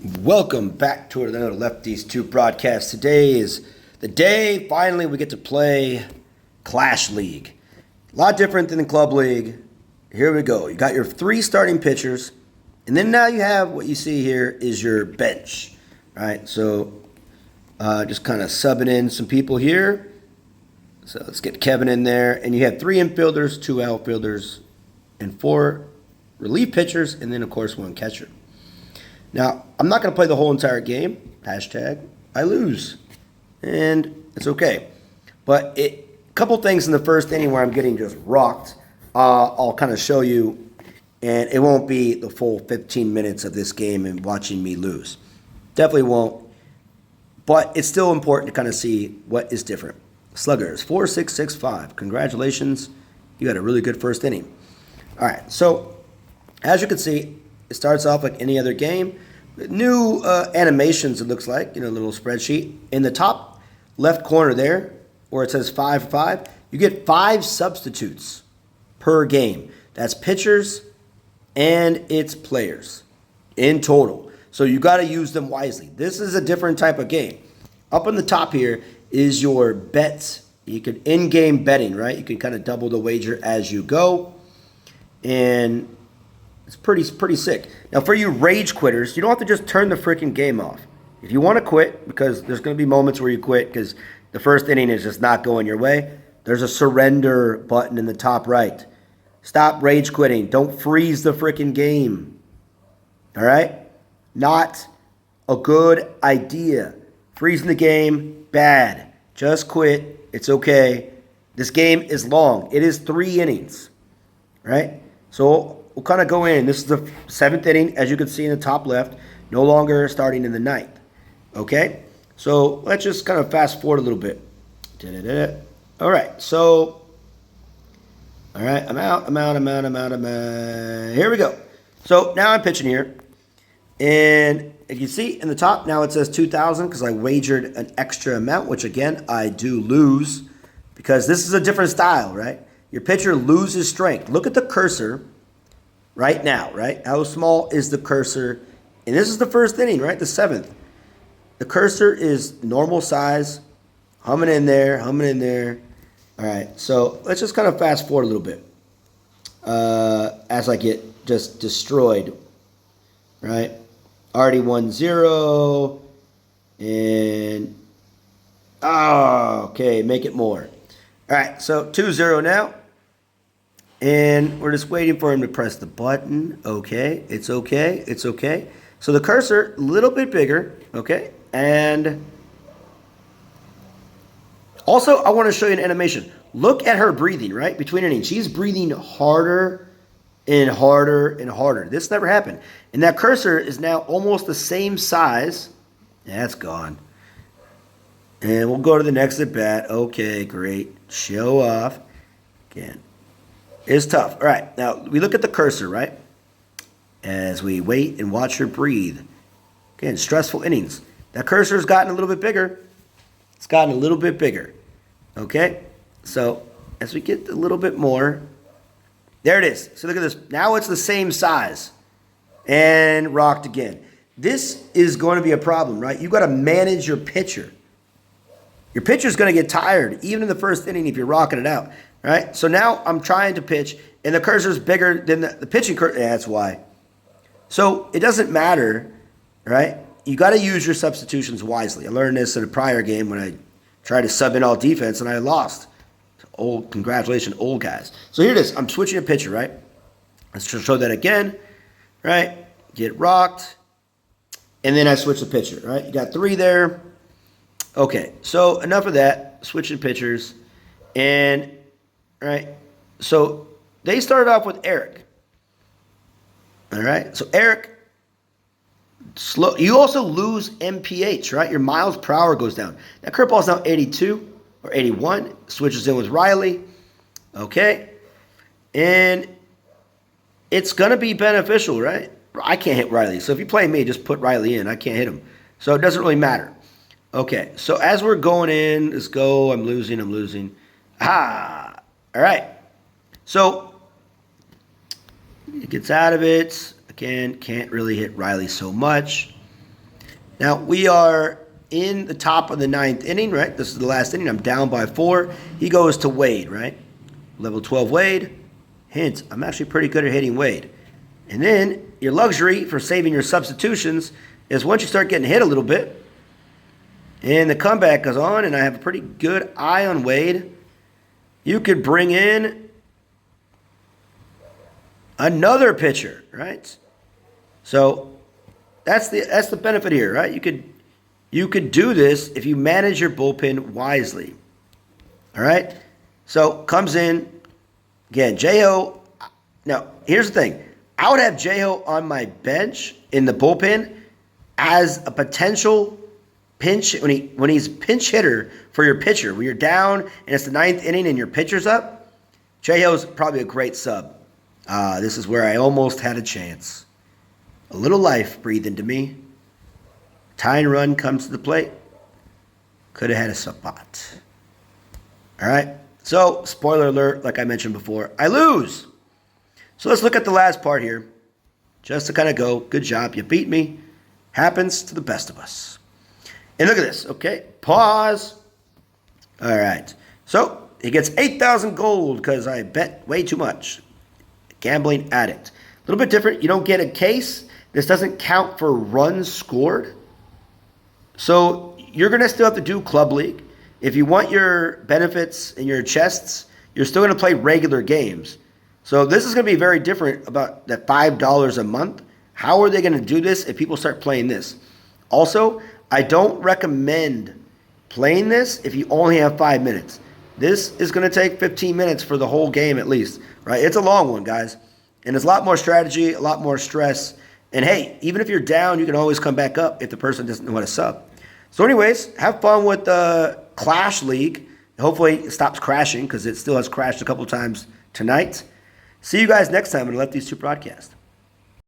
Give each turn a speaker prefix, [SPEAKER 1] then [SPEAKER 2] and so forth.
[SPEAKER 1] Welcome back to another Lefties 2 broadcast. Today is the day finally we get to play Clash League. A lot different than the Club League. Here we go. You got your 3 starting pitchers, and then now you have what you see here is your bench. All right, so just kind of subbing in some people here. So let's get Kevin in there, and you have 3 infielders, 2 outfielders, and 4 relief pitchers, and then of course 1 catcher. Now, I'm not going to play the whole entire game. Hashtag I lose. And it's okay. But a couple things in the first inning where I'm getting just rocked, I'll kind of show you. And it won't be the full 15 minutes of this game and watching me lose. Definitely won't. But it's still important to kind of see what is different. Sluggers, 4.665. Congratulations. You had a really good first inning. All right, so as you can see, it starts off like any other game. New animations, it looks like, a little spreadsheet. In the top left corner there, where it says 5 for 5, you get 5 substitutes per game. That's pitchers and it's players in total. So you got to use them wisely. This is a different type of game. Up on the top here is your bets. You can in-game betting, right? You can kind of double the wager as you go. And it's pretty sick. Now, for you rage quitters, you don't have to just turn the freaking game off. If you want to quit, because there's going to be moments where you quit because the first inning is just not going your way, there's a surrender button in the top right. Stop rage quitting. Don't freeze the freaking game. All right? Not a good idea. Freezing the game, bad. Just quit. It's okay. This game is long. It is 3 innings. Right? So we'll kind of go in. This is the 7th inning, as you can see in the top left. No longer starting in the 9th. Okay? So let's just kind of fast forward a little bit. All right. So, all right. I'm out. Here we go. So now I'm pitching here. And if you see in the top, now it says 2,000 because I wagered an extra amount, which again, I do lose because this is a different style, right? Your pitcher loses strength. Look at the cursor right now, right? How small is the cursor? And this is the first inning, right? The 7th. The cursor is normal size, humming in there. All right, so let's just kind of fast forward a little bit as I get just destroyed, right? Already 1-0, and okay, make it more. All right, so 2-0 now. And we're just waiting for him to press the button. Okay, it's okay. So the cursor, a little bit bigger, okay? And also, I want to show you an animation. Look at her breathing, right? Between innings. She's breathing harder and harder and harder. This never happened. And that cursor is now almost the same size. That's gone. And we'll go to the next at bat. Okay, great. Show off. Again. It's tough. All right, now we look at the cursor, right? As we wait and watch her breathe. Again, stressful innings. That cursor's gotten a little bit bigger. It's gotten a little bit bigger. Okay? So, as we get a little bit more, there it is. So look at this. Now it's the same size. And rocked again. This is going to be a problem, right? You've got to manage your pitcher. Your pitcher's going to get tired, even in the first inning if you're rocking it out. Right? So now I'm trying to pitch, and the cursor's bigger than the pitching cursor. Yeah, that's why. So it doesn't matter, right? You got to use your substitutions wisely. I learned this in a prior game when I tried to sub in all defense, and I lost. Congratulations, old guys. So here it is. I'm switching a pitcher, right? Let's show that again, right? Get rocked, and then I switch the pitcher, right? You got 3 there. Okay, so enough of that. Switching pitchers, and right, so they started off with Eric. All right, so Eric, slow. You also lose MPH, right? Your miles per hour goes down. That curveball is now 82 or 81. Switches in with Riley. Okay, and it's gonna be beneficial, right? I can't hit Riley, so if you play me, just put Riley in. I can't hit him, so it doesn't really matter. Okay, so as we're going in, let's go. I'm losing. All right. So it gets out of it. Again, can't really hit Riley so much. Now, we are in the top of the 9th inning, right? This is the last inning. I'm down by 4. He goes to Wade, right? Level 12 Wade. Hint, I'm actually pretty good at hitting Wade. And then your luxury for saving your substitutions is once you start getting hit a little bit, and the comeback goes on, and I have a pretty good eye on Wade, you could bring in another pitcher, right? So that's the benefit here, right? You could do this if you manage your bullpen wisely. All right? So comes in, again, J-Ho. Now, here's the thing. I would have J-Ho on my bench in the bullpen as a potential pinch when he's pinch hitter for your pitcher. When you're down and it's the 9th inning and your pitcher's up, J-Ho's probably a great sub. This is where I almost had a chance. A little life breathed into me. Tying run comes to the plate. Could have had a spot. All right. So, spoiler alert, like I mentioned before, I lose. So let's look at the last part here. Just to kind of go, good job, you beat me. Happens to the best of us. And look at this, okay? Pause. All right. So, he gets 8,000 gold because I bet way too much. Gambling addict. A little bit different. You don't get a case. This doesn't count for runs scored. So, you're going to still have to do Club League. If you want your benefits and your chests, you're still going to play regular games. So this is going to be very different about that $5 a month. How are they going to do this if people start playing this? Also, I don't recommend playing this if you only have 5 minutes. This is going to take 15 minutes for the whole game at least, right? It's a long one, guys. And there's a lot more strategy, a lot more stress. And hey, even if you're down, you can always come back up if the person doesn't know how to sub. So anyways, have fun with the Clash League. Hopefully it stops crashing because it still has crashed a couple times tonight. See you guys next time on the Lefties 2 broadcast.